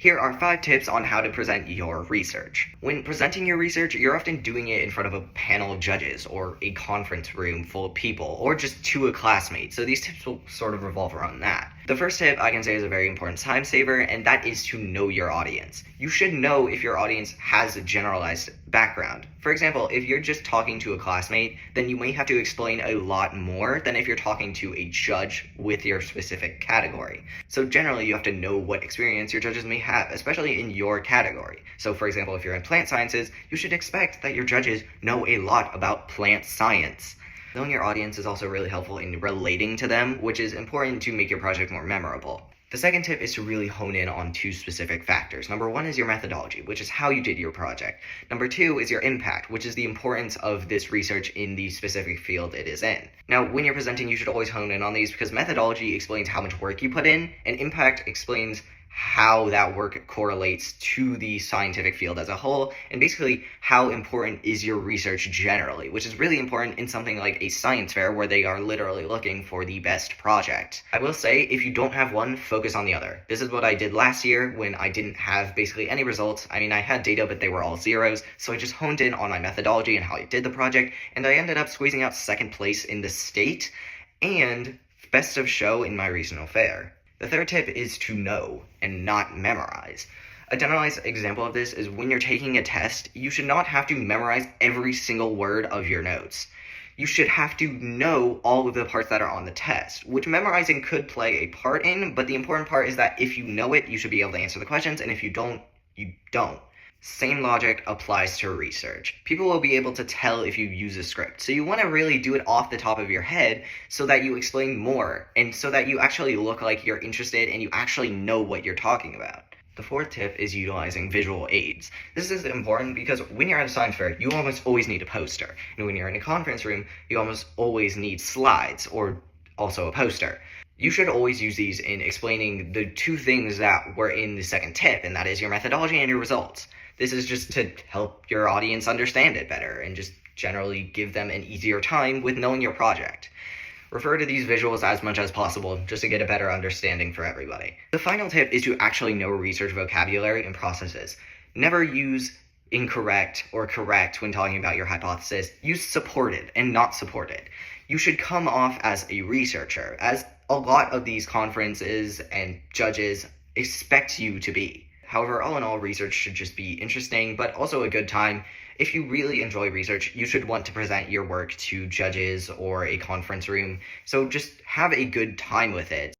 Here are 5 tips on how to present your research. When presenting your research, you're often doing it in front of a panel of judges, or a conference room full of people, or just to a classmate, so these tips will sort of revolve around that. The first tip I can say is a very important time saver, and that is to know your audience. You should know if your audience has a generalized background. For example, if you're just talking to a classmate, then you may have to explain a lot more than if you're talking to a judge with your specific category. So generally, you have to know what experience your judges may have, especially in your category. So for example, if you're in plant sciences, you should expect that your judges know a lot about plant science. Knowing your audience is also really helpful in relating to them, which is important to make your project more memorable. The second tip is to really hone in on 2 specific factors. Number 1 is your methodology, which is how you did your project. Number 2 is your impact, which is the importance of this research in the specific field it is in. Now, when you're presenting, you should always hone in on these because methodology explains how much work you put in, and impact explains how that work correlates to the scientific field as a whole, and basically how important is your research generally, which is really important in something like a science fair where they are literally looking for the best project. I will say, if you don't have one, focus on the other. This is what I did last year when I didn't have basically any results. I mean, I had data, but they were all zeros, so I just honed in on my methodology and how I did the project, and I ended up squeezing out 2nd place in the state and best of show in my regional fair. The third tip is to know and not memorize. A generalized example of this is when you're taking a test, you should not have to memorize every single word of your notes. You should have to know all of the parts that are on the test, which memorizing could play a part in, but the important part is that if you know it, you should be able to answer the questions, and if you don't, you don't. Same logic applies to research. People will be able to tell if you use a script, so you want to really do it off the top of your head so that you explain more, and so that you actually look like you're interested and you actually know what you're talking about. The 4th tip is utilizing visual aids. This is important because when you're at a science fair, you almost always need a poster, and when you're in a conference room, you almost always need slides, or also a poster. You should always use these in explaining the 2 things that were in the 2nd tip, and that is your methodology and your results. This is just to help your audience understand it better and just generally give them an easier time with knowing your project. Refer to these visuals as much as possible just to get a better understanding for everybody. The final tip is to actually know research vocabulary and processes. Never use incorrect or correct when talking about your hypothesis. Use supported and not supported. You should come off as a researcher, as a lot of these conferences and judges expect you to be. However, all in all, research should just be interesting, but also a good time. If you really enjoy research, you should want to present your work to judges or a conference room, so just have a good time with it.